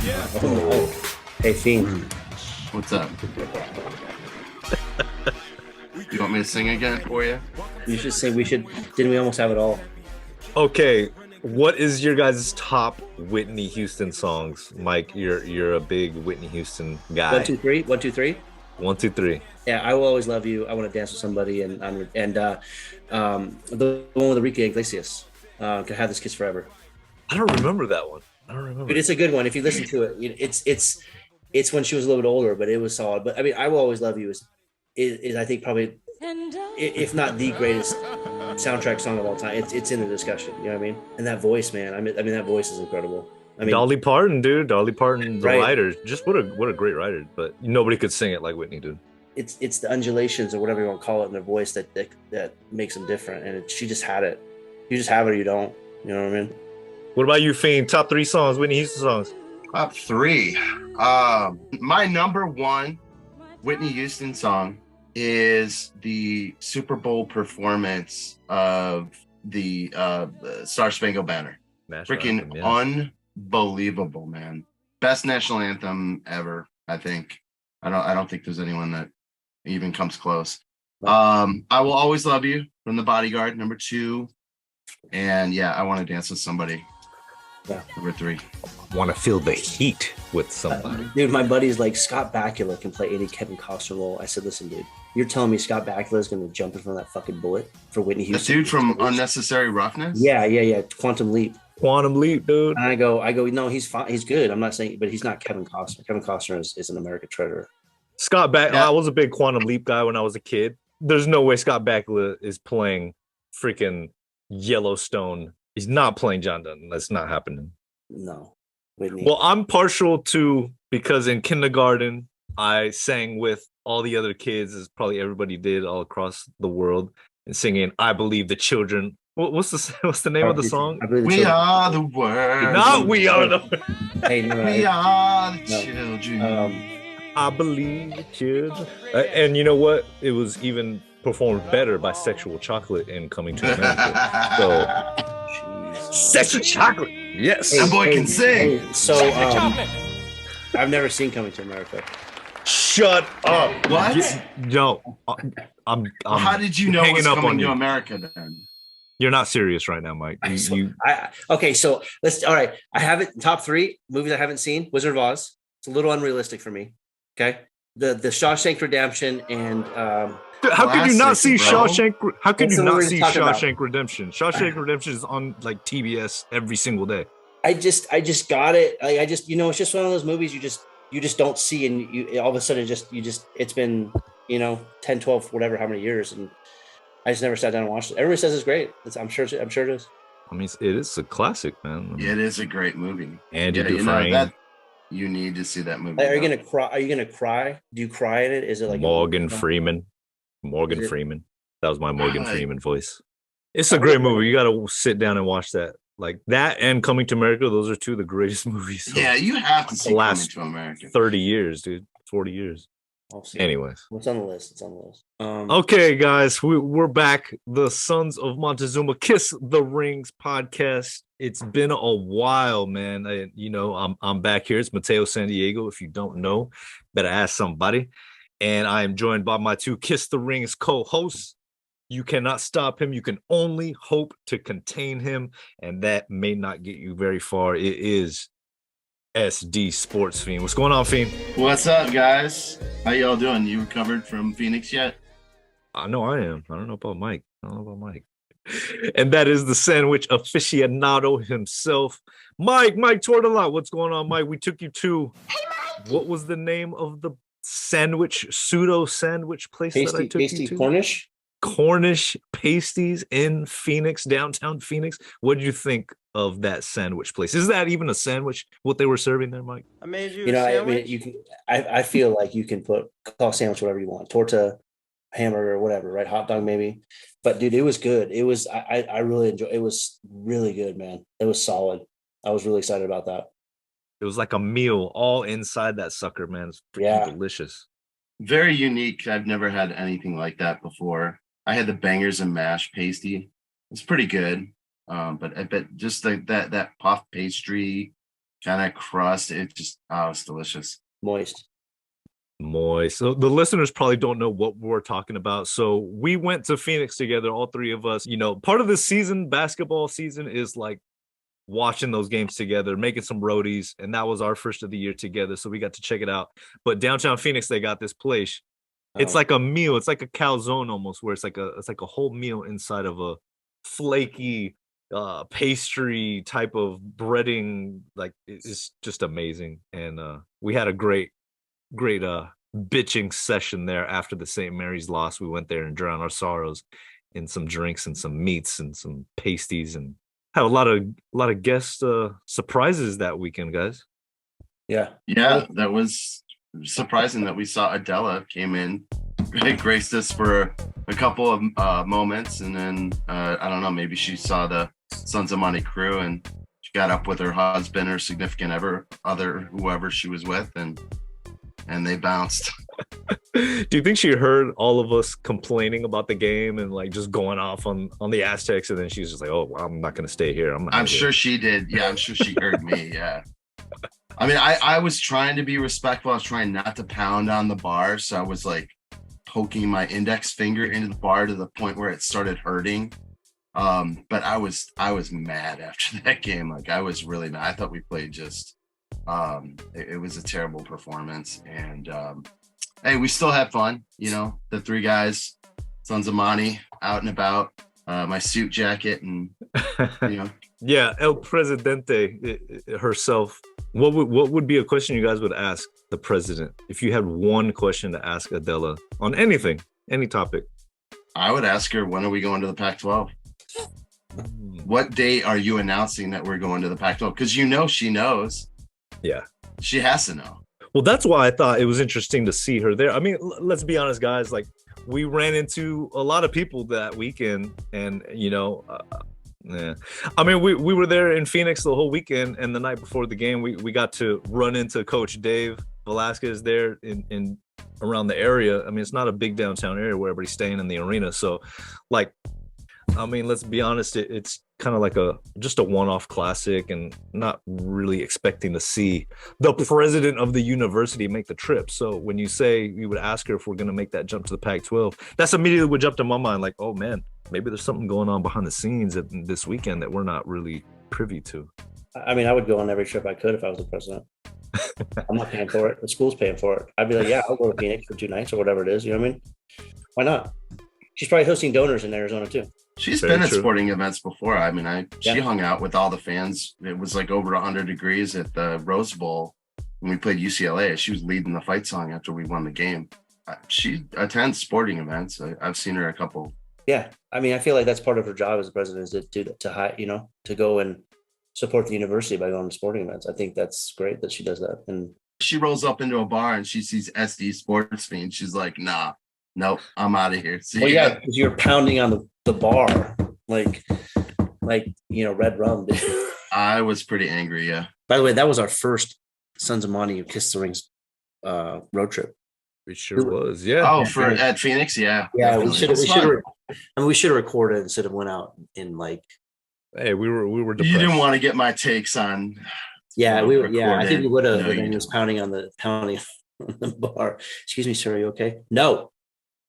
Oh. Hey, Fiend. What's up? You want me to sing again for you? You should say didn't we almost have it all? Okay, what is your guys' top Whitney Houston songs? Mike, you're a big Whitney Houston guy. 1, 2, 3. 1, 2, 3. 1, 2, 3. Yeah, I Will Always Love You. I Want to Dance with Somebody, and the one with Enrique Iglesias. Can Have This Kiss Forever. I don't remember that one. But it's a good one. If you listen to it, it's when she was a little bit older, but it was solid. But I mean, I Will Always Love You is I think probably, if not the greatest soundtrack song of all time. It's in the discussion. You know what I mean? And that voice, man. I mean that voice is incredible. I mean, Dolly Parton, dude. Dolly Parton, the right. writer. Just what a great writer. But nobody could sing it like Whitney did. It's the undulations or whatever you want to call it in their voice that makes them different. And she just had it. You just have it or you don't. You know what I mean? What about you, Fiend? Top 3 songs, Whitney Houston songs. Top 3. My number 1 Whitney Houston song is the Super Bowl performance of the Star Spangled Banner. Freaking anthem, yeah. Unbelievable, man. Best national anthem ever, I think. I don't think there's anyone that even comes close. I Will Always Love You from The Bodyguard, number 2. And yeah, I Want to Dance with Somebody. Yeah. Number 3. Want to feel the heat with somebody. Dude, my buddy's like, Scott Bakula can play any Kevin Costner role. I said, listen, dude, you're telling me Scott Bakula is going to jump in front of that fucking bullet for Whitney Houston? The dude from Unnecessary Roughness? Yeah. Quantum Leap. Quantum Leap, dude. And I go, no, he's fine. He's good. I'm not saying, but he's not Kevin Costner. Kevin Costner is an American treasure. Scott Bakula. I was a big Quantum Leap guy when I was a kid. There's no way Scott Bakula is playing freaking Yellowstone. He's not playing John Donne. That's not happening. No. Whitney. Well, I'm partial to, because in kindergarten I sang with all the other kids, as probably everybody did all across the world, and singing "I Believe the Children." What's the name of the song? We are the world. No, we are the. Hey, no, we are the children. I believe the children. And you know what? It was even performed better by Sexual Chocolate in Coming to America. So, Sexual Chocolate. Yes, that boy can sing. So, I've never seen Coming to America. Shut up! What? No, I'm how did you know it was Coming to America then? You're not serious right now, Mike. Okay, so all right. I have it top 3 movies I haven't seen. Wizard of Oz. It's a little unrealistic for me. Okay, the Shawshank Redemption and how could you not see Shawshank? How could That's you the not word see to talk about. Shawshank Redemption? Shawshank Redemption is on like TBS every single day. I just got it. I just it's just one of those movies you just don't see, and you all of a sudden it's been 10, 12, whatever, how many years, and I just never sat down and watched it. Everybody says it's great. I'm sure it is. I mean, it is a classic, man. It is a great movie. Andy Dufresne. You need to see that movie. Are you gonna cry? Are you gonna cry? Do you cry in it? Is it like Morgan Freeman? Freeman. That was my Morgan Freeman voice. It's a great movie. You got to sit down and watch that. Like that and Coming to America. Those are 2 of the greatest movies. Yeah, you have to see the last Coming to America. 30 years, dude. 40 years. Anyways, what's on the list? It's on the list. Okay, guys, we're back. The Sons of Montezuma Kiss the Rings podcast. It's been a while, man. I'm back here. It's Mateo San Diego. If you don't know, better ask somebody. And I am joined by my 2 Kiss the Rings co-hosts. You cannot stop him. You can only hope to contain him, and that may not get you very far. It is SD Sports Fiend. What's going on, Fiend? What's up, guys? How y'all doing? You recovered from Phoenix yet? I know I am. I don't know about Mike. And that is the sandwich aficionado himself, Mike Tortolot. What's going on, Mike? We took you to, what was the name of the pseudo sandwich place that I took you to? Cornish Pasties in Phoenix, downtown Phoenix. What did you think of that sandwich place? Is that even a sandwich, what they were serving there, Mike? I made you a sandwich? I mean, I feel like you can call sandwich whatever you want. Torta, hamburger, whatever, right? Hot dog maybe. But dude, it was good. It was, I really enjoyed it. It was really good, man. It was solid. I was really excited about that. It was like a meal all inside that sucker, man. It's freaking delicious. Very unique. I've never had anything like that before. I had the bangers and mash pasty. It's pretty good. But I bet just like that puff pastry kind of crust. It just, it's delicious. Moist. So the listeners probably don't know what we're talking about. So we went to Phoenix together, all three of us. You know, part of the season, basketball season, is like watching those games together, making some roadies, and that was our first of the year together. So we got to check it out. But downtown Phoenix, they got this place. It's like a meal. It's like a calzone almost, where it's like a whole meal inside of a flaky pastry type of breading. Like, it's just amazing. And we had a great bitching session there after the St. Mary's loss. We went there and drowned our sorrows in some drinks and some meats and some pasties, and had a lot of guest surprises that weekend, guys. Yeah, that was surprising that we saw Adela came in. It graced us for a couple of moments, and then I don't know, maybe she saw the Sons of Money crew and she got up with her husband or significant other, whoever she was with, and they bounced. Do you think she heard all of us complaining about the game and like just going off on the Aztecs, and then she's just like, "Oh, well, I'm not going to stay here." I'm sure she did. Yeah, I'm sure she heard me. Yeah. I mean, I was trying to be respectful. I was trying not to pound on the bar, so I was like poking my index finger into the bar to the point where it started hurting. But I was mad after that game. Like, I was really mad. I thought we played just. It was a terrible performance, and hey, we still had fun. You know, the three guys, Sons of Money, out and about. My suit jacket, and you know. Yeah, El Presidente herself. What would be a question you guys would ask the president if you had one question to ask Adela on anything, any topic? I would ask her, when are we going to the Pac-12? What date are you announcing that we're going to the Pac-12? Because you know she knows. Yeah, she has to know. Well, that's why I thought it was interesting to see her there. I mean, let's be honest, guys. Like, we ran into a lot of people that weekend, and you know, yeah. I mean, we were there in Phoenix the whole weekend, and the night before the game, we got to run into Coach Dave Velasquez there in around the area. I mean, it's not a big downtown area where everybody's staying in the arena, so like, I mean, let's be honest, it's kind of like just a one-off classic, and not really expecting to see the president of the university make the trip. So when you say you would ask her if we're going to make that jump to the Pac-12, that's immediately would jump to my mind, like, oh man, maybe there's something going on behind the scenes this weekend that we're not really privy to. I mean, I would go on every trip I could if I was the president. I'm not paying for it. The school's paying for it. I'd be like, yeah, I'll go to Phoenix for 2 nights or whatever it is. You know what I mean? Why not? She's probably hosting donors in Arizona too. She's been at sporting events before. I mean, she hung out with all the fans. It was like over 100 degrees at the Rose Bowl when we played UCLA. She was leading the fight song after we won the game. She attends sporting events. I've seen her a couple. Yeah, I mean, I feel like that's part of her job as the president, is to go and support the university by going to sporting events. I think that's great that she does that. And she rolls up into a bar and she sees SD Sports Fiend. She's like, nah. Nope, I'm out of here. Well, yeah, because you're pounding on the bar like you know, red rum. I was pretty angry. Yeah. By the way, that was our first Sons of Monty who Kissed the Rings road trip. It sure was. Yeah. Oh, at Phoenix. Yeah. Yeah, we should have recorded instead of went out in like. Hey, we were depressed. You didn't want to get my takes on. Yeah, we were. Yeah, I think we would have. No, but then he was pounding on the bar. Excuse me, sir. Are you okay? No.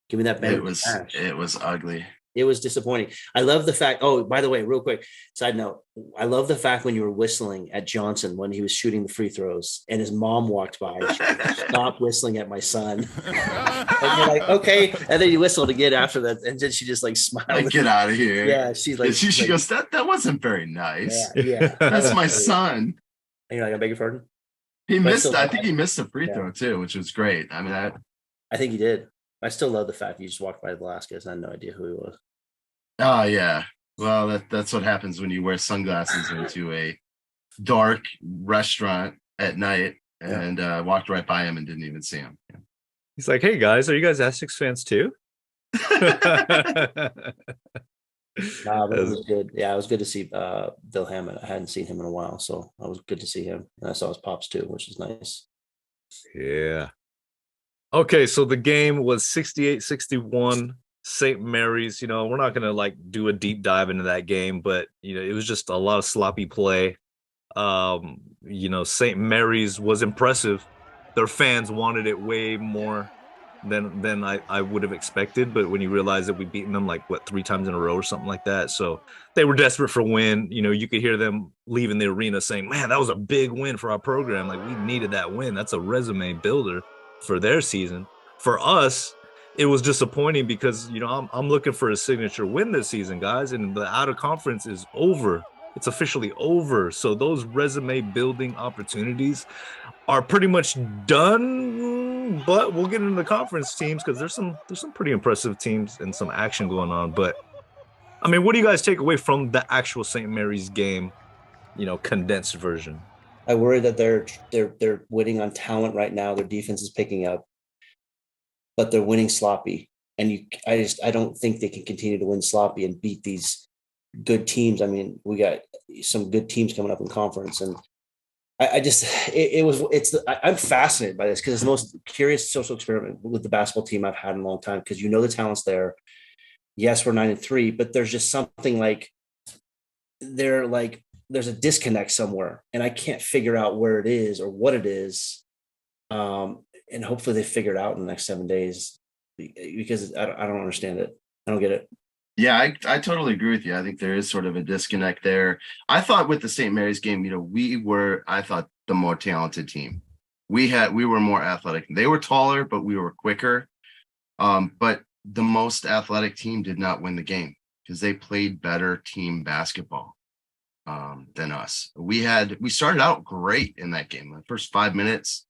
Give me that bag. It was ugly. It was disappointing. I love the fact. Oh, by the way, real quick side note. I love the fact when you were whistling at Johnson when he was shooting the free throws and his mom walked by. Stop whistling at my son. And you're like, okay. And then you whistled again after that, and then she just like smiled. Like, get out of here. Yeah, she's like. She goes, that wasn't very nice. Yeah. That's my son. And you're like, I beg your pardon. He missed. I think he missed a free throw too, which was great. I mean, I think he did. I still love the fact you just walked by Velasquez and I had no idea who he was. Oh, yeah. Well, that's what happens when you wear sunglasses into a dark restaurant at night, and walked right by him and didn't even see him. Yeah. He's like, hey, guys, are you guys Aztecs fans too? But it was good. Yeah, it was good to see Bill Hammond. I hadn't seen him in a while, so it was good to see him. And I saw his pops too, which is nice. Yeah. Okay, so the game was 68-61, St. Mary's. You know, we're not going to like do a deep dive into that game, but, you know, it was just a lot of sloppy play. St. Mary's was impressive. Their fans wanted it way more than I would have expected. But when you realize that we've beaten them like what 3 times in a row or something like that, so they were desperate for a win. You could hear them leaving the arena saying, "Man, that was a big win for our program. Like we needed that win. That's a resume builder for their season." For us, it was disappointing because I'm looking for a signature win this season, guys, and the out of conference is over. It's officially over. So those resume building opportunities are pretty much done. But we'll get into the conference teams because there's some pretty impressive teams and some action going on. But I mean, what do you guys take away from the actual St. Mary's game? Condensed version. I worry that they're winning on talent right now. Their defense is picking up, but they're winning sloppy. And I don't think they can continue to win sloppy and beat these good teams. I mean, we got some good teams coming up in conference, and I'm fascinated by this because it's the most curious social experiment with the basketball team I've had in a long time. Because the talent's there. Yes, we're 9-3, but there's just something like there's a disconnect somewhere, and I can't figure out where it is or what it is. And hopefully they figure it out in the next 7 days because I don't understand it. I don't get it. Yeah, I totally agree with you. I think there is sort of a disconnect there. I thought with the St. Mary's game, we were, I thought, the more talented team. We were more athletic. They were taller, but we were quicker. But the most athletic team did not win the game because they played better team basketball than us. We started out great in that game. The first 5 minutes,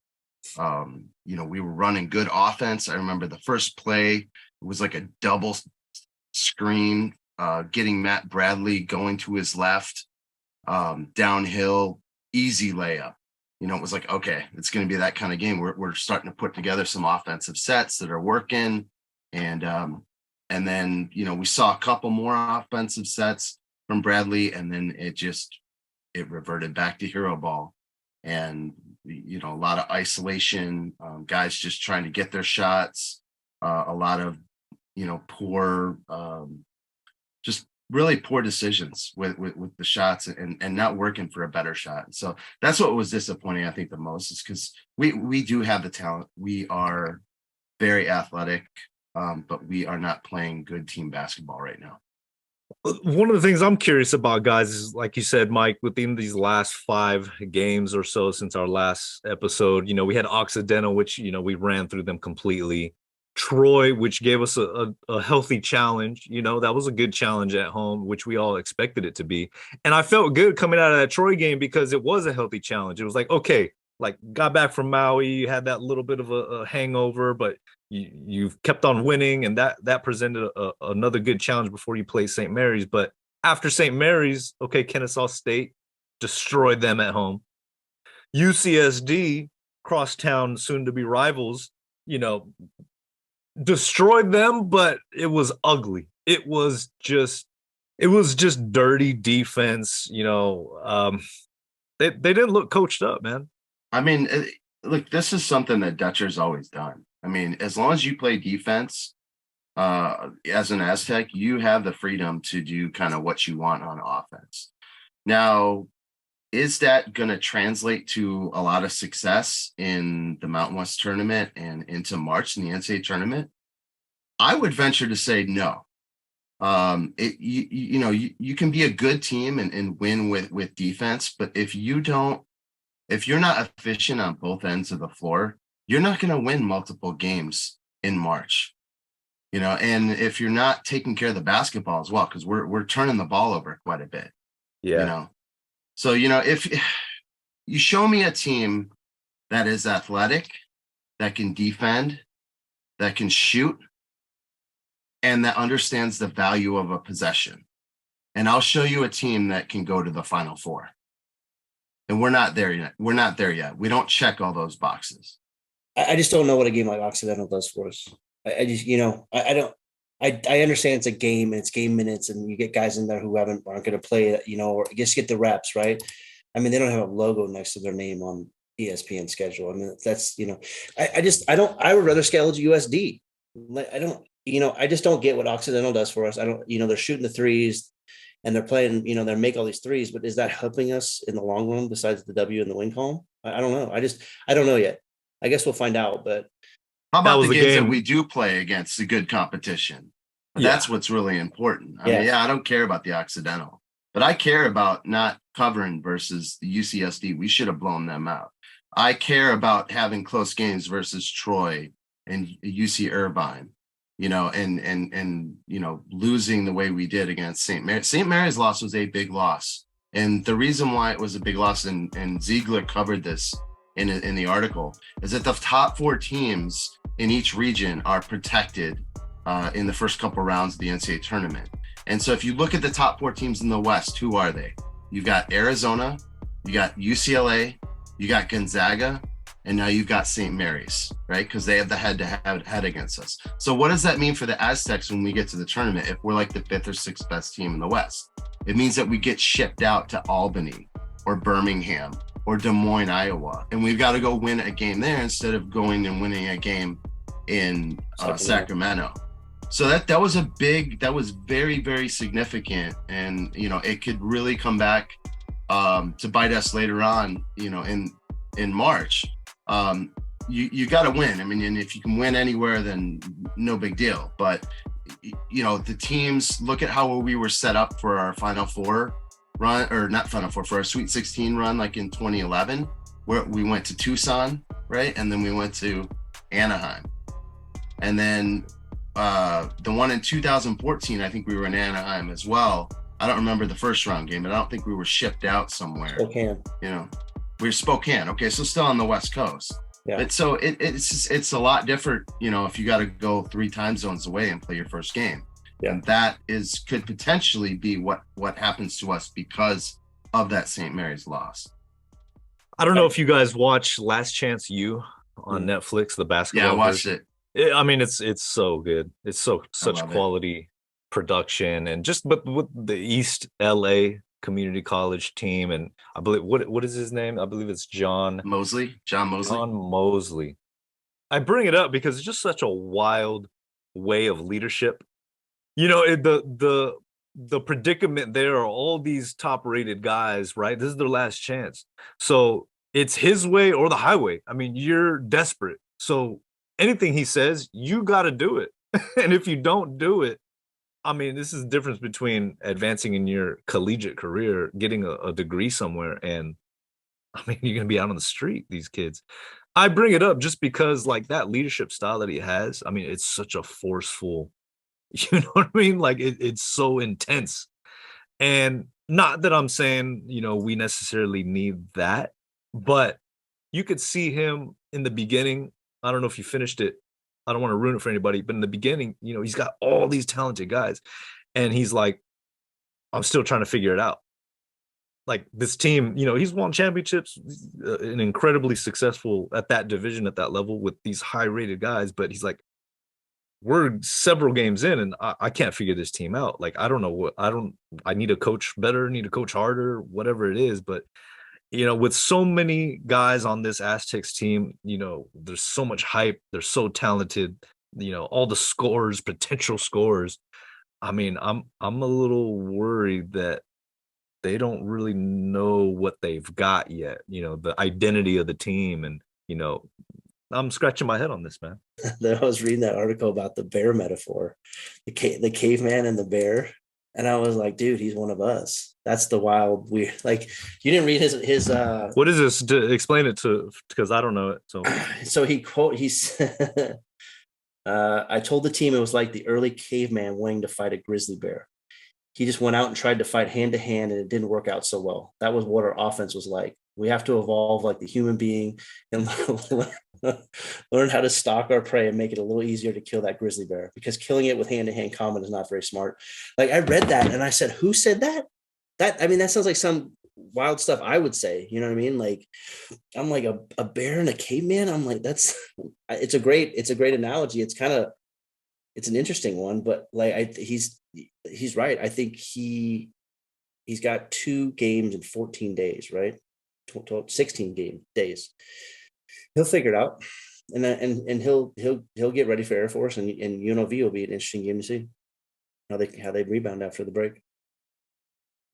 we were running good offense. I remember the first play, it was like a double screen, getting Matt Bradley going to his left, downhill, easy layup. It was like, okay, it's going to be that kind of game. We're starting to put together some offensive sets that are working. And then, we saw a couple more offensive sets from Bradley, and then it reverted back to hero ball. And, a lot of isolation, guys just trying to get their shots, a lot of, poor, just really poor decisions with the shots and not working for a better shot. So that's what was disappointing, I think, the most, is because we do have the talent. We are very athletic, but we are not playing good team basketball right now. One of the things I'm curious about, guys, is like you said, Mike, within these last 5 games or so since our last episode, we had Occidental, which, we ran through them completely. Troy, which gave us a healthy challenge. That was a good challenge at home, which we all expected it to be. And I felt good coming out of that Troy game because it was a healthy challenge. It was like, okay, like got back from Maui, you had that little bit of a hangover, but you've kept on winning, and that presented another good challenge before you played St. Mary's. But after St. Mary's, okay, Kennesaw State destroyed them at home. UCSD, crosstown, soon-to-be rivals, destroyed them, but it was ugly. It was just dirty defense. They didn't look coached up, man. I mean, look, this is something that Dutcher's always done. I mean, as long as you play defense, as an Aztec, you have the freedom to do kind of what you want on offense. Now, is that going to translate to a lot of success in the Mountain West tournament and into March in the NCAA tournament? I would venture to say no. You can be a good team and win with defense, but if you're not efficient on both ends of the floor, you're not going to win multiple games in March. And if you're not taking care of the basketball as well, because we're turning the ball over quite a bit. Yeah. So, if you show me a team that is athletic, that can defend, that can shoot, and that understands the value of a possession, and I'll show you a team that can go to the Final Four. And we're not there yet. We don't check all those boxes. I just don't know what a game like Occidental does for us. I just, I understand it's a game and it's game minutes, and you get guys in there who aren't going to play, or just get the reps, right? I mean, they don't have a logo next to their name on ESPN schedule. I mean, that's, I would rather schedule USD. I just don't get what Occidental does for us. They're shooting the threes. and they're playing, they make all these threes, but is that helping us in the long run besides the W and the win column? I don't know. I don't know yet. I guess we'll find out, but how about the games game that we do play against the good competition? Yeah. That's what's really important. I mean, I don't care about the Occidental, but I care about not covering versus the UCSD. We should have blown them out. I care about having close games versus Troy and UC Irvine, and losing the way we did against St. Mary. St. Mary's loss was a big loss. And the reason why it was a big loss, and Ziegler covered this in the article, is that the top 4 teams in each region are protected in the first couple rounds of the NCAA tournament. And so if you look at the top 4 teams in the West, who are they? You've got Arizona, you got UCLA, you got Gonzaga, and now you've got St. Mary's, right? Because they have the head-to-head against us. So what does that mean for the Aztecs when we get to the tournament if we're like the 5th or 6th best team in the West? It means that we get shipped out to Albany or Birmingham or Des Moines, Iowa, and we've got to go win a game there instead of going and winning a game in Sacramento. So that was very, very significant. And, it could really come back to bite us later on, in March. You got to win. I mean, and if you can win anywhere, then no big deal. But, the teams, look at how we were set up for our Final Four run, or not Final Four, for our Sweet 16 run, like in 2011, where we went to Tucson, right? And then we went to Anaheim. And then the one in 2014, I think we were in Anaheim as well. I don't remember the first round game, but I don't think we were shipped out somewhere. Spokane. We're Spokane. Okay, so still on the West Coast. Yeah. But so it's a lot different, if you got to go 3 time zones away and play your first game. Yeah. And that could potentially be what happens to us because of that St. Mary's loss. I don't know if you guys watch Last Chance U on Netflix, the basketball. Yeah, I watched it. I mean, it's so good. It's such quality production, and but with the East LA Community College team, and I believe what is his name? I believe it's John Mosley. John Mosley. I bring it up because it's just such a wild way of leadership. The predicament there are all these top-rated guys, right? This is their last chance. So it's his way or the highway. I mean, you're desperate. So anything he says, you got to do it. And if you don't do it, I mean, this is the difference between advancing in your collegiate career, getting a degree somewhere, and I mean, you're going to be out on the street, these kids. I bring it up just because, like, that leadership style that he has, I mean, it's such a forceful, you know what I mean? Like, it's so intense. And not that I'm saying, we necessarily need that, but you could see him in the beginning. I don't know if you finished it. I don't want to ruin it for anybody, but in the beginning, he's got all these talented guys, and he's like, I'm still trying to figure it out. Like, this team, he's won championships, and incredibly successful at that division, at that level, with these high-rated guys, but he's like, we're several games in, and I can't figure this team out. Like, I don't know I need to coach better, need to coach harder, whatever it is, but with so many guys on this Aztecs team, there's so much hype. They're so talented, all the scores, potential scores. I mean, I'm a little worried that they don't really know what they've got yet, the identity of the team. And, I'm scratching my head on this, man. I was reading that article about the bear metaphor, the caveman and the bear. And I was like, dude, he's one of us. That's the wild, weird. Like, you didn't read his what is this? To explain it because I don't know it. So he said, I told the team it was like the early caveman wanting to fight a grizzly bear. He just went out and tried to fight hand to hand, and it didn't work out so well. That was what our offense was like. We have to evolve like the human being and learn how to stalk our prey and make it a little easier to kill that grizzly bear, because killing it with hand-to-hand combat is not very smart. Like, I read that and I said, who said that? That sounds like some wild stuff I would say, you know what I mean? Like, I'm like a bear and a caveman. I'm like, it's a great analogy. It's an interesting one, but like, he's right. I think he's got 2 games in 14 days, right? 16 days. He'll figure it out, and he'll get ready for Air Force, and UNLV will be an interesting game to see how they rebound after the break.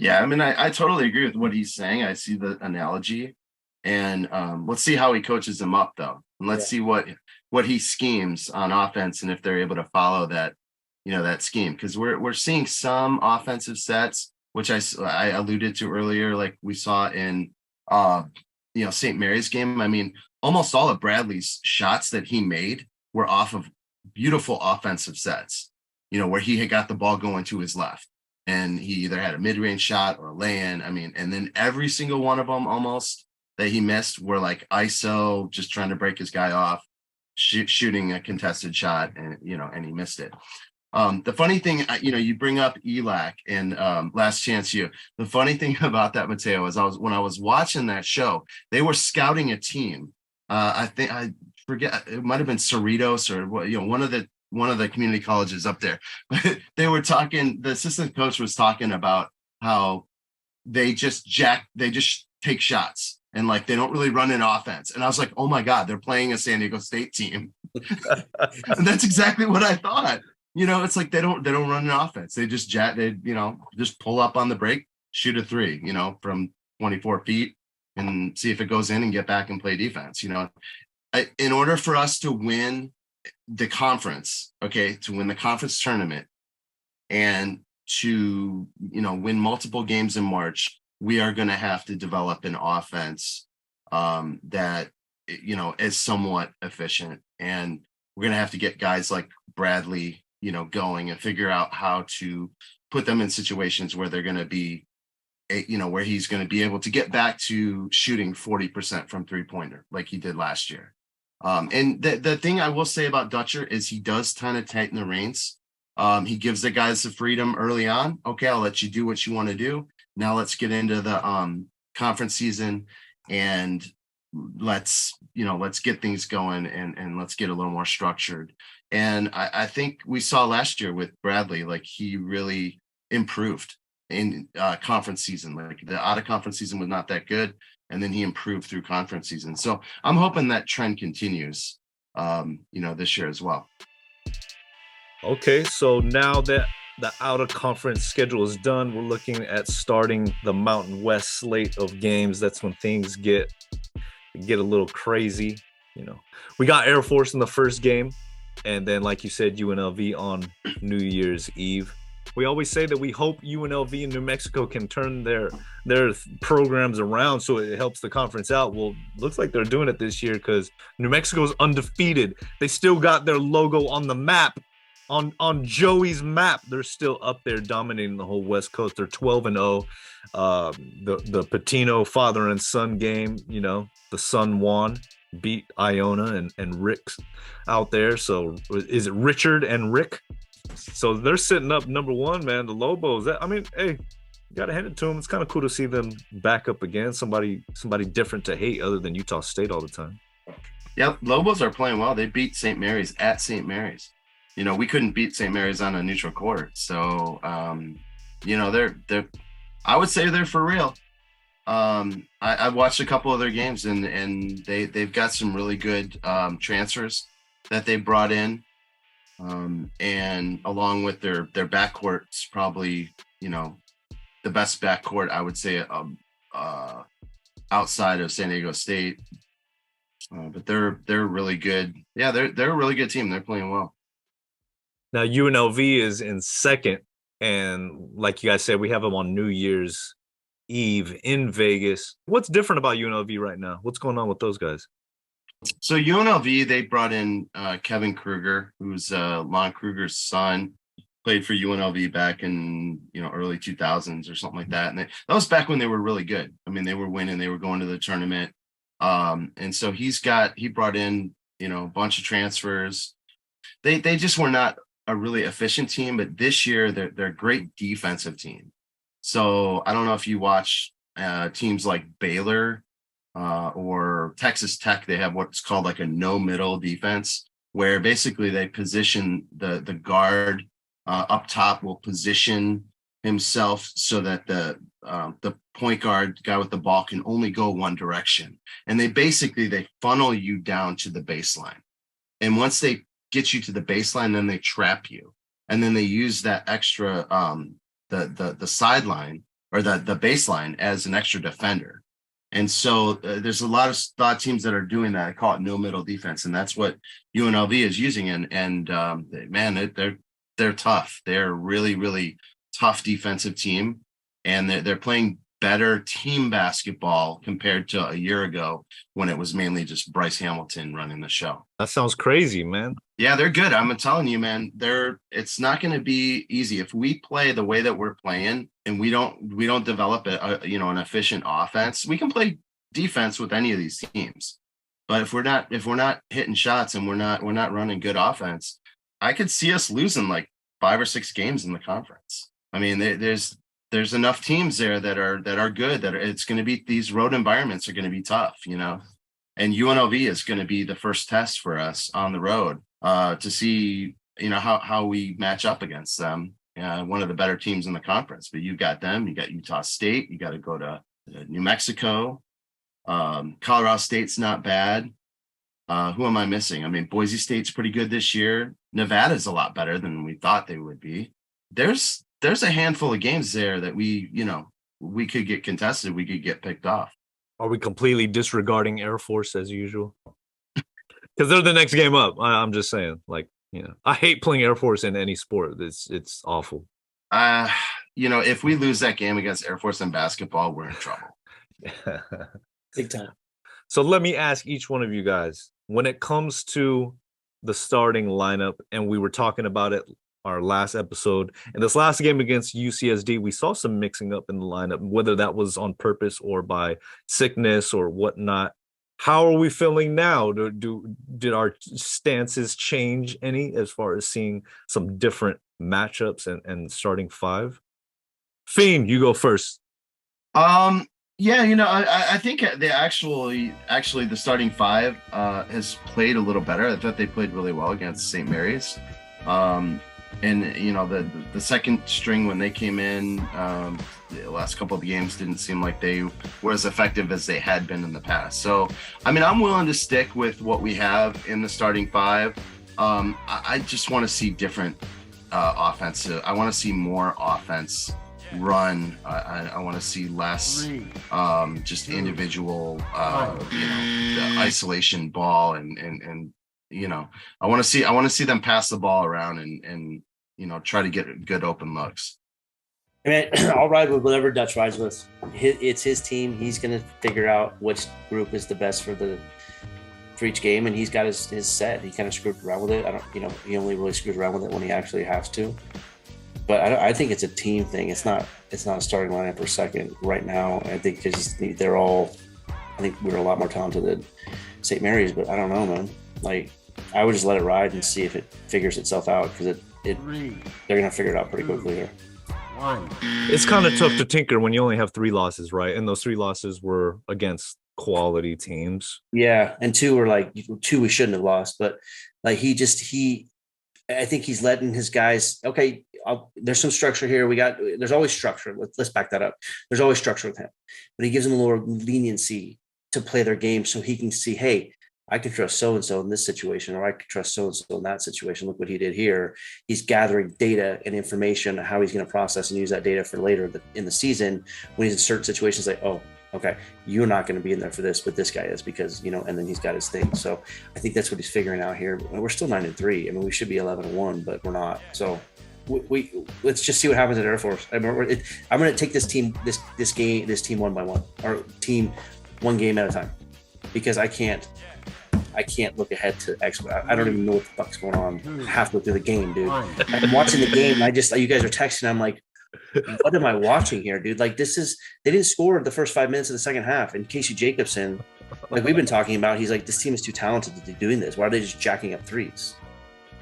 Yeah, I mean, I totally agree with what he's saying. I see the analogy, and let's see how he coaches them up, though, and let's see what he schemes on offense, and if they're able to follow that, that scheme, because we're seeing some offensive sets, which I alluded to earlier, like we saw in St. Mary's game. I mean, almost all of Bradley's shots that he made were off of beautiful offensive sets, where he had got the ball going to his left. And he either had a mid-range shot or a lay-in. I mean, and then every single one of them almost that he missed were like ISO, just trying to break his guy off, shooting a contested shot, and he missed it. The funny thing, you bring up ELAC and Last Chance U. The funny thing about that, Mateo, is when I was watching that show, they were scouting a team. I forget, it might have been Cerritos or one of the community colleges up there. But they were talking, the assistant coach was talking about how they just take shots and like they don't really run an offense. And I was like, oh my God, they're playing a San Diego State team. And that's exactly what I thought. It's like they don't run an offense. They just just pull up on the break, shoot a three, from 24 feet and see if it goes in and get back and play defense. In order for us to win the conference, to win the conference tournament and to, win multiple games in March, we are going to have to develop an offense that, is somewhat efficient. And we're going to have to get guys like Bradley, going and figure out how to put them in situations where they're going to be, where he's going to be able to get back to shooting 40% from 3-pointer like he did last year. And the thing I will say about Dutcher is he does kind of tighten the reins. He gives the guys the freedom early on. Okay, I'll let you do what you want to do. Now let's get into the conference season and let's get things going and let's get a little more structured. And I think we saw last year with Bradley, like he really improved in conference season. Like the out of conference season was not that good. And then he improved through conference season. So I'm hoping that trend continues, this year as well. Okay, so now that the out of conference schedule is done, we're looking at starting the Mountain West slate of games. That's when things get a little crazy. We got Air Force in the first game, and then, like you said, UNLV on New Year's Eve. We always say that we hope UNLV and New Mexico can turn their programs around so it helps the conference out. Well, looks like they're doing it this year because New Mexico's undefeated. They still got their logo on the map, on Joey's map. They're still up there dominating the whole West Coast. They're 12-0. The Patino father and son game, the son won, beat Iona and Rick's out there. So is it Richard and Rick? So they're sitting up number one, man. The Lobos. Hey, you gotta hand it to them. It's kind of cool to see them back up again. Somebody different to hate other than Utah State all the time. Yep, Lobos are playing well. They beat St. Mary's at St. Mary's. We couldn't beat St. Mary's on a neutral court. So, they're. I would say they're for real. I watched a couple of their games and they've got some really good transfers that they brought in. And along with their backcourt, it's probably, the best backcourt, I would say, outside of San Diego State. But they're really good. Yeah, they're a really good team. They're playing well. Now UNLV is in second, and like you guys said, we have them on New Year's Eve in Vegas. What's different about UNLV right now? What's going on with those guys? So UNLV, they brought in Kevin Kruger, who's Lon Kruger's son, played for UNLV back in early 2000s or something like that. And that was back when they were really good. I mean, they were winning, they were going to the tournament. And so he brought in a bunch of transfers. They just were not a really efficient team, but this year they're a great defensive team. So I don't know if you watch teams like Baylor or Texas Tech. They have what's called like a no middle defense, where basically they position the guard up top will position himself so that the point guard guy with the ball can only go one direction, and they funnel you down to the baseline. And once they get you to the baseline, then they trap you, and then they use that extra the sideline or the baseline as an extra defender. And so there's a lot of teams that are doing that. I call it no middle defense, and that's what UNLV is using. And man, they're tough. They're a really, really tough defensive team, and they're playing better team basketball compared to a year ago when it was mainly just Bryce Hamilton running the show. That sounds crazy, man. Yeah, they're good. I'm telling you, man, it's not going to be easy if we play the way that we're playing and we don't develop an efficient offense. We can play defense with any of these teams, but if we're not hitting shots and we're not running good offense, I could see us losing like 5 or 6 games in the conference. I mean, there's enough teams there that are good, it's going to be, these road environments are going to be tough, and UNLV is going to be the first test for us on the road to see, how we match up against them. One of the better teams in the conference, but you got them, you got Utah State, you got to go to New Mexico. Colorado State's not bad. Who am I missing? I mean, Boise State's pretty good this year. Nevada's a lot better than we thought they would be. There's a handful of games there that we could get contested. We could get picked off. Are we completely disregarding Air Force as usual? Because they're the next game up. I'm just saying, I hate playing Air Force in any sport. It's awful. If we lose that game against Air Force in basketball, we're in trouble. Big time. So let me ask each one of you guys, when it comes to the starting lineup, and we were talking about it our last episode, in this last game against UCSD, we saw some mixing up in the lineup, whether that was on purpose or by sickness or whatnot. How are we feeling now? Did our stances change any as far as seeing some different matchups and starting 5? Fiend, you go first. Yeah, I think they actually the starting 5 has played a little better. I thought they played really well against St.Mary's. And the second string, when they came in, the last couple of games didn't seem like they were as effective as they had been in the past. So, I mean, I'm willing to stick with what we have in the starting 5. I just want to see different offensive. I want to see more offense run. I want to see less just individual, the isolation ball and I want to see them pass the ball around and try to get good open looks. I mean, I'll ride with whatever Dutch rides with. It's his team. He's going to figure out which group is the best for each game, and he's got his set. He kind of screwed around with it. He only really screws around with it when he actually has to. But I think it's a team thing. It's not a starting lineup per second right now. I think they're all. I think we're a lot more talented than St. Mary's, but I don't know, man. I would just let it ride and see if it figures itself out, because they're gonna figure it out pretty quickly here. It's kind of tough to tinker when you only have 3 losses, right? And those 3 losses were against quality teams. Yeah, and 2 were 2 we shouldn't have lost, but I think he's letting his guys. Okay, there's some structure here. There's always structure. Let's back that up. There's always structure with him, but he gives them a little leniency to play their game, so he can see, hey, I can trust so-and-so in this situation, or I can trust so-and-so in that situation. Look what he did here. He's gathering data and information on how he's going to process and use that data for later in the season when he's in certain situations like, oh, okay, you're not going to be in there for this, but this guy is, because, and then he's got his thing. So I think that's what he's figuring out here. We're still 9-3. I mean, we should be 11-1, but we're not. So let's just see what happens at Air Force. I'm going to take this team, this team one by one, or team one game at a time, because I can't look ahead to X. I don't even know what the fuck's going on halfway through the game, dude. I'm watching the game. And you guys are texting. I'm like, what am I watching here, dude? They didn't score the first 5 minutes of the second half. And Casey Jacobson, we've been talking about, he's like, this team is too talented to be doing this. Why are they just jacking up threes?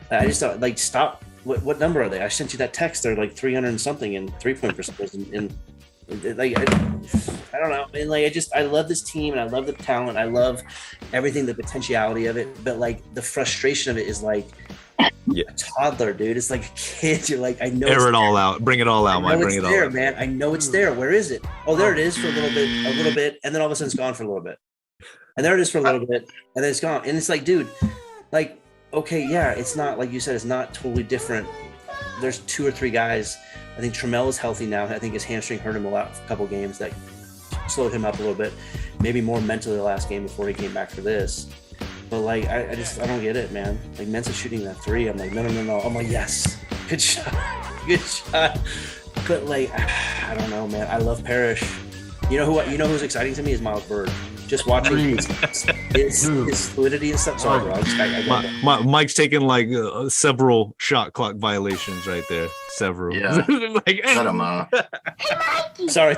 I just thought, stop. What number are they? I sent you that text. They're 300 and something in 3-point percentage. And I don't know. And I love this team, and I love the talent. I love everything, the potentiality of it. But the frustration of it is a toddler, dude. It's like a kid. You're like, I know. Air it all out. Bring it all out, man. Bring it all out, man. I know it's there. Where is it? Oh, there it is for a little bit, and then all of a sudden it's gone for a little bit, and there it is for a little bit, and then it's gone. And it's like, dude, okay, yeah, it's not like you said. It's not totally different there's 2 or 3 guys. I think Trammell is healthy now. I think his hamstring hurt him a couple games. That slowed him up a little bit. Maybe more mentally the last game before he came back for this. But like, I don't get it, man. Like Mensah's shooting that 3. I'm like, no. I'm like, yes, good shot. But like, I don't know, man. I love Parrish. You know who's exciting to me is Miles Bird. Just watching his fluidity and stuff. Sorry, bro. Mike's taking like several shot clock violations right there. Several. Yeah. Like, shut him up. Sorry.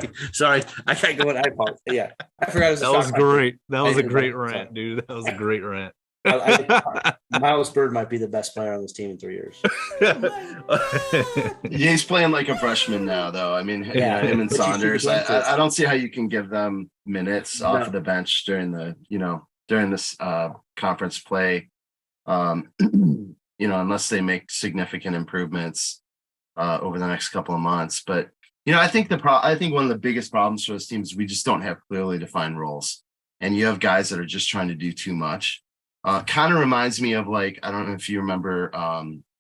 I can't go on iPod. Yeah, I forgot. That was great. That was a great rant, dude. That was a great rant. Miles Bird might be the best player on this team in 3 years. He's playing like a freshman now, though. I mean, him and Saunders. I don't see how you can give them minutes off of the bench during this conference play. Unless they make significant improvements over the next couple of months. But I think one of the biggest problems for this team is we just don't have clearly defined roles, and you have guys that are just trying to do too much. Kind of reminds me of, like, I don't know if you remember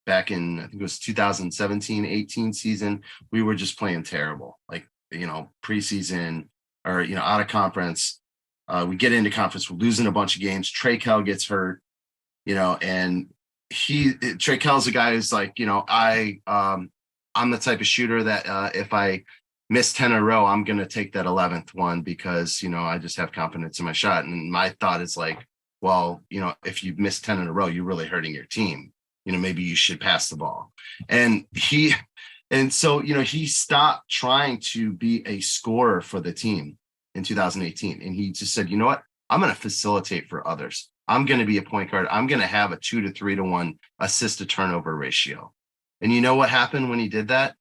back in, I think it was 2017-18 season, we were just playing terrible. Like, preseason or, out of conference. We get into conference, we're losing a bunch of games. Trey Kell gets hurt, and Trey Kell's a guy who's like, I'm the type of shooter that if I miss 10 in a row, I'm going to take that 11th one because, I just have confidence in my shot. And my thought is like, well, if you miss 10 in a row, you're really hurting your team. Maybe you should pass the ball. And so he stopped trying to be a scorer for the team in 2018. And he just said, you know what? I'm going to facilitate for others. I'm going to be a point guard. I'm going to have a 2 to 3 to 1 assist to turnover ratio. And you know what happened when he did that?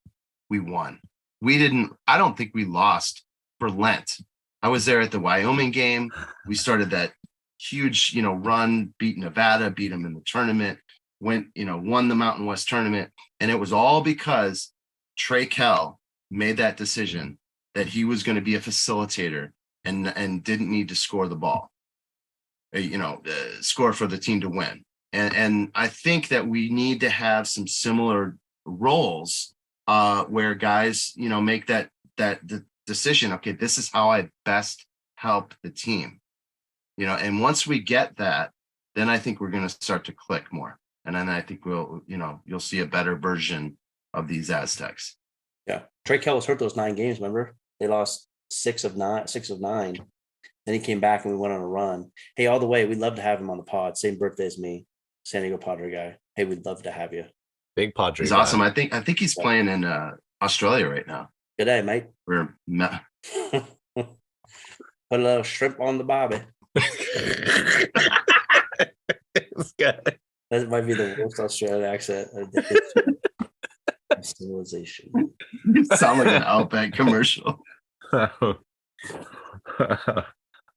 We won. I don't think we lost for Lent. I was there at the Wyoming game. We started that huge, run, beat Nevada, beat them in the tournament, won the Mountain West tournament. And it was all because Trey Kell made that decision that he was going to be a facilitator and didn't need to score the ball, score for the team to win. And I think that we need to have some similar roles where guys, make that decision. Okay, this is how I best help the team. And once we get that, then I think we're going to start to click more. And then I think you'll see a better version of these Aztecs. Yeah. Trey Kell was hurt those 9 games. Remember, they lost 6 of 9. Then he came back and we went on a run. Hey, all the way, we'd love to have him on the pod. Same birthday as me, San Diego Padre guy. Hey, we'd love to have you. Big Padre. He's awesome. I think he's playing in Australia right now. Good day, mate. Put a little shrimp on the barbie. That might be the worst Australian accent. Civilization. You sound like an Outback commercial.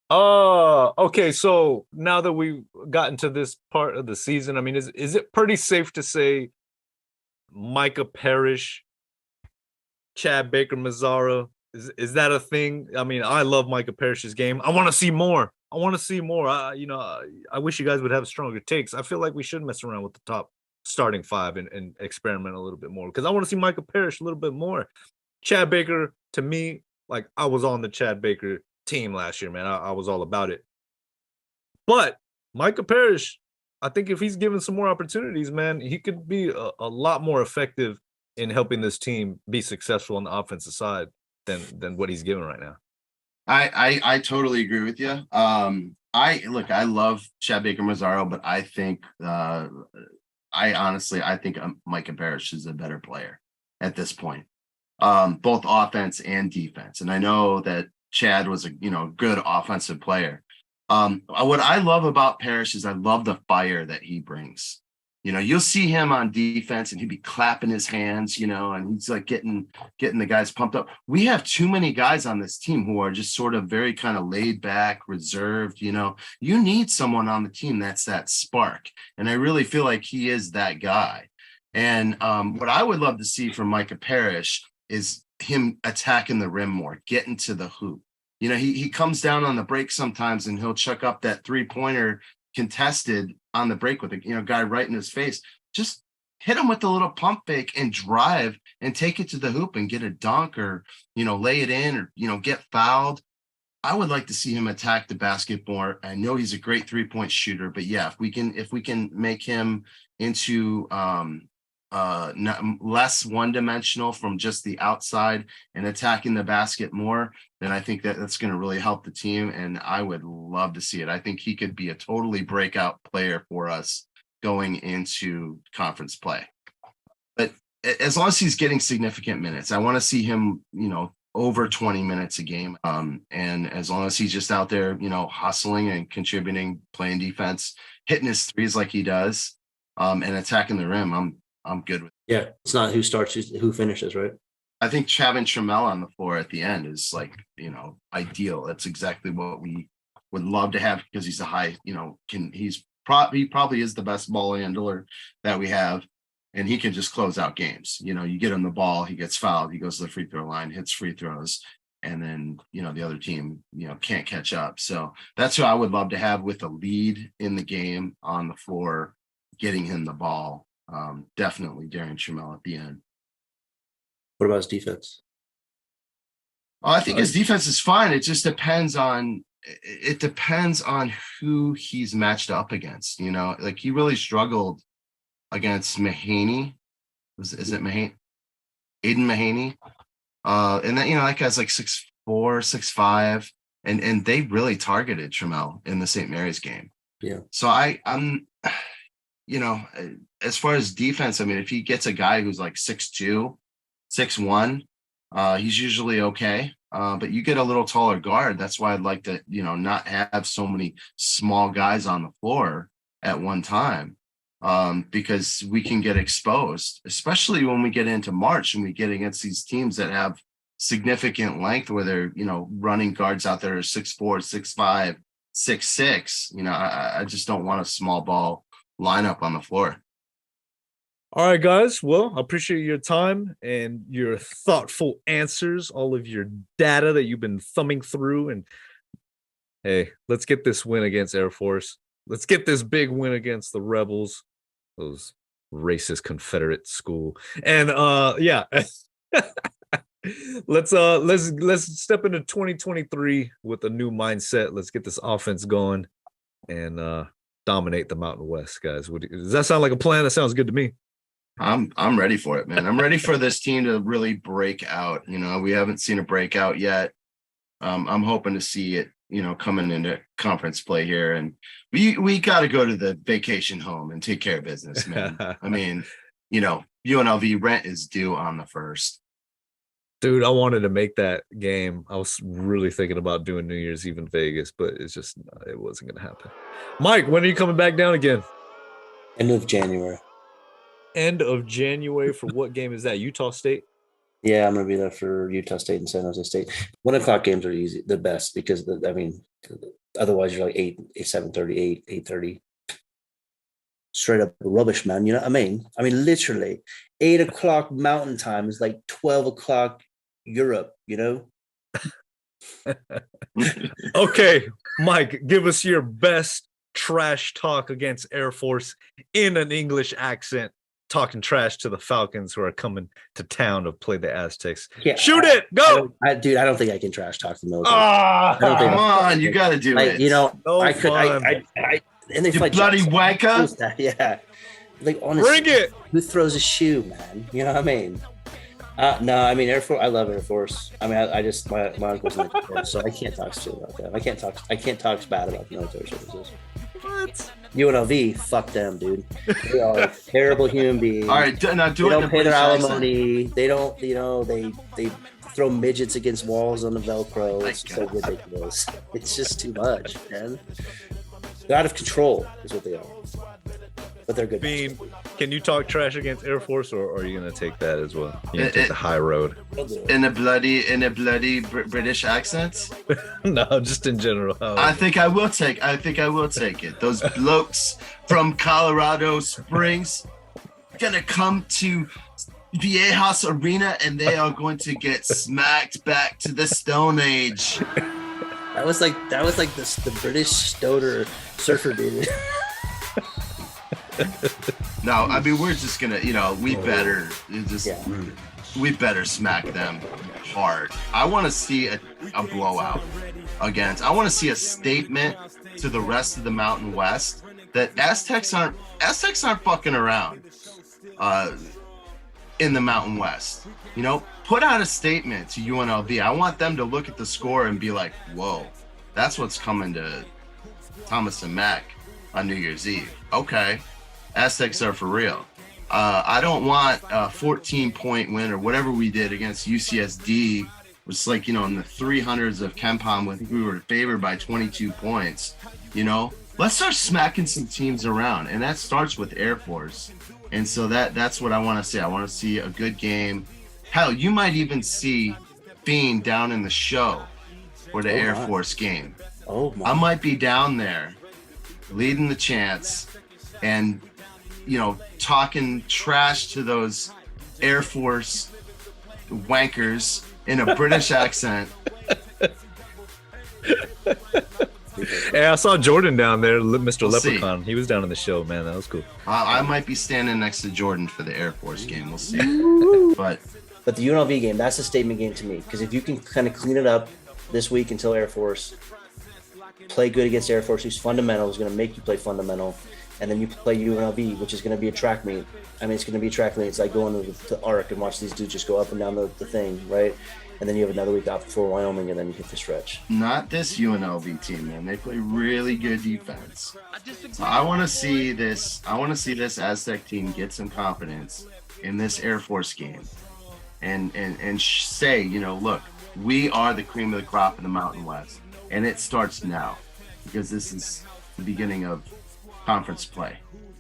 Okay. So now that we've gotten to this part of the season, I mean, is it pretty safe to say Micah Parrish, Chad Baker-Mazara, is that a thing? I mean, I love Micah Parrish's game. I want to see more. I wish you guys would have stronger takes. I feel like we should mess around with the top starting 5 and experiment a little bit more because I want to see Micah Parrish a little bit more. Chad Baker, to me, like, I was on the Chad Baker team last year, man. I was all about it. But Micah Parrish, I think if he's given some more opportunities, man, he could be a lot more effective in helping this team be successful on the offensive side than what he's given right now. I totally agree with you. I love Chad Baker-Mazara, but I think I think Micah Parrish is a better player at this point, both offense and defense. And I know that Chad was a good offensive player. What I love about Parrish is I love the fire that he brings. You'll see him on defense and he'd be clapping his hands, and he's like getting the guys pumped up. We have too many guys on this team who are just sort of very kind of laid back, reserved. You need someone on the team that's that spark. And I really feel like he is that guy. And what I would love to see from Micah Parrish is him attacking the rim more, getting to the hoop. He comes down on the break sometimes and he'll chuck up that 3-pointer contested on the break with a guy right in his face. Just hit him with the little pump fake and drive and take it to the hoop and get a dunk or, lay it in or, get fouled. I would like to see him attack the basket more. I know he's a great 3-point shooter, but yeah, if we can make him into less one-dimensional from just the outside and attacking the basket more, then I think that's going to really help the team. And I would love to see it. I think he could be a totally breakout player for us going into conference play. But as long as he's getting significant minutes, I want to see him, over 20 minutes a game. And as long as he's just out there, hustling and contributing, playing defense, hitting his threes like he does, and attacking the rim, I'm good with it. Yeah, it's not who starts, who finishes, right? I think having Trammell on the floor at the end is ideal. That's exactly what we would love to have, because he's a high, he probably is the best ball handler that we have. And he can just close out games. You get him the ball, he gets fouled, he goes to the free throw line, hits free throws, and then, the other team, can't catch up. So that's who I would love to have with a lead in the game on the floor, getting him the ball. Definitely Darren Trammell at the end. What about his defense? I think his defense is fine. It just depends on who he's matched up against. He really struggled against Mahaney. Is it Mahaney? Aiden Mahaney. And that, that guy's like 6'4", 6'5", and they really targeted Trammell in the St. Mary's game. Yeah. So I'm as far as defense, I mean, if he gets a guy who's like 6'2", 6'1", he's usually okay. But you get a little taller guard. That's why I'd like to, not have so many small guys on the floor at one time. Because we can get exposed, especially when we get into March and we get against these teams that have significant length, where they're, running guards out there are 6'4", 6'5", 6'6". I just don't want a small ball lineup on the floor. All right, guys. Well, I appreciate your time and your thoughtful answers, all of your data that you've been thumbing through. And hey, let's get this win against Air Force. Let's get this big win against the Rebels, those racist Confederate school. And yeah, let's step into 2023 with a new mindset. Let's get this offense going and dominate the Mountain West, guys. Does that sound like a plan? That sounds good to me. I'm ready for it, man. I'm ready for this team to really break out. We haven't seen a breakout yet. I'm hoping to see it, coming into conference play here. And we got to go to the vacation home and take care of business, man. I mean, UNLV rent is due on the 1st. Dude, I wanted to make that game. I was really thinking about doing New Year's Eve in Vegas, but it wasn't going to happen. Mike, when are you coming back down again? End of January. End of January for what game is that? Utah State? Yeah, I'm going to be there for Utah State and San Jose State. 1 o'clock games are easy, the best, because otherwise you're like 7:30, 8:30. Straight up rubbish, man. I mean, literally 8 o'clock Mountain Time is like 12 o'clock Europe. Okay, Mike, give us your best trash talk against Air Force in an English accent. Talking trash to the Falcons who are coming to town to play the Aztecs. Yeah, Shoot it! Go! I don't think I can trash talk the military. Come on, you got to do it. I could. And they you bloody wanker. Yeah, like honestly, bring it. Who throws a shoe, man? You know what I mean? No, I mean Air Force. I love Air Force. I mean, I just my uncle's in the Air Force, so I can't talk shit about that. I can't talk bad about military services. What? UNLV, fuck them, dude. They are terrible human beings. All right, now do they it. Don't pay their alimony. They don't, they throw midgets against walls on the Velcro. It's so ridiculous. It's just too much, man. They're out of control, is what they are. But they're good. Bean, can you talk trash against Air Force, or are you going to take that as well? You going to take the high road? In a bloody British accent? No, just in general. I think I will take it. Those blokes from Colorado Springs going to come to Viejas Arena, and they are going to get smacked back to the Stone Age. That was like the British stoner surfer dude. No, I mean, we're just gonna, we better we better smack them hard. I want to see a blowout against. I want to see a statement to the rest of the Mountain West that Aztecs aren't fucking around in the Mountain West. Put out a statement to UNLV. I want them to look at the score and be like, whoa, that's what's coming to Thomas and Mack on New Year's Eve. Okay, Aztecs are for real. I don't want a 14-point win or whatever we did against UCSD, which is like, in the 300s of KenPom when we were favored by 22 points. Let's start smacking some teams around, and that starts with Air Force. And so that's what I want to see. I want to see a good game. Hell, you might even see Fiend down in the show for the Air Force game. I might be down there leading the chants and, talking trash to those Air Force wankers in a British accent. Hey, I saw Jordan down there, Mr. Leprechaun. See. He was down in the show, man. That was cool. I might be standing next to Jordan for the Air Force game. We'll see. But the UNLV game, that's a statement game to me. Because if you can kind of clean it up this week until Air Force, play good against Air Force, who's fundamental, is going to make you play fundamental, and then you play UNLV, which is going to be a track meet. I mean, it's going to be a track meet. It's like going to ARC and watch these dudes just go up and down the thing, right? And then you have another week out before Wyoming, and then you hit the stretch. Not this UNLV team, man. They play really good defense. So I want to see this. I want to see this Aztec team get some confidence in this Air Force game, and say, look, we are the cream of the crop in the Mountain West, and it starts now because this is the beginning of conference play.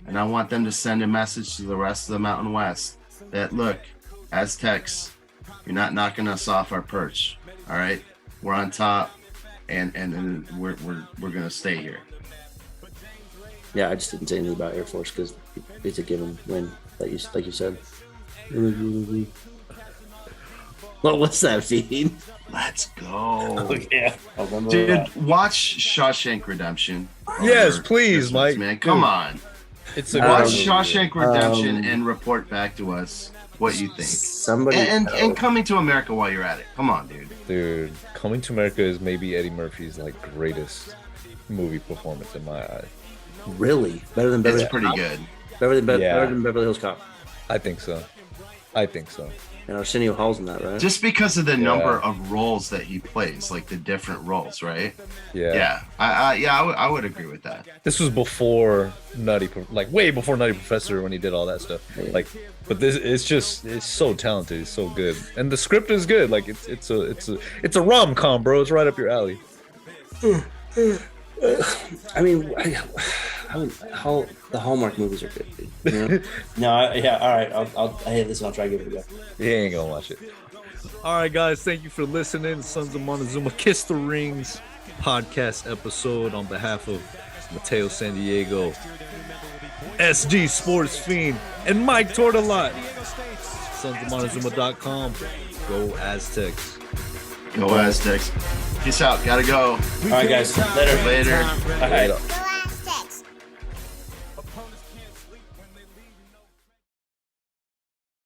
And I want them to send a message to the rest of the Mountain West that, look, Aztecs, you're not knocking us off our perch. All right, we're on top, and we're gonna stay here. Yeah, I just didn't say anything about Air Force because it's a given win, like you said. Well, what's that mean? Let's go. Oh, yeah. Dude, watch Shawshank Redemption. Yes, please, Mike. Man, come on. It's a watch Shawshank Redemption and report back to us what you think. And Coming to America while you're at it. Come on, dude. Dude, Coming to America is maybe Eddie Murphy's greatest movie performance in my eyes. Really? Better than Beverly Hills Cop? It's pretty good. Better than Beverly Hills Cop. I think so. And Arsenio Hall's in that, right? Just because of the number of roles that he plays, like the different roles, right? Yeah. I would agree with that. This was before way before Nutty Professor when he did all that stuff. But this it's so talented. It's so good, and the script is good. It's a rom-com, bro. It's right up your alley. I mean, the Hallmark movies are good, dude. All right. I'll hit this and I'll try to give it a go. He ain't gonna watch it. All right, guys. Thank you for listening. Sons of Montezuma Kiss the Rings podcast episode on behalf of Mateo San Diego, SD Sports Fiend, and Mike Tortolot. SonsofMontezuma.com. Go Aztecs. Go Aztecs. Peace out. Gotta go. All right, guys. Later. All right. Later.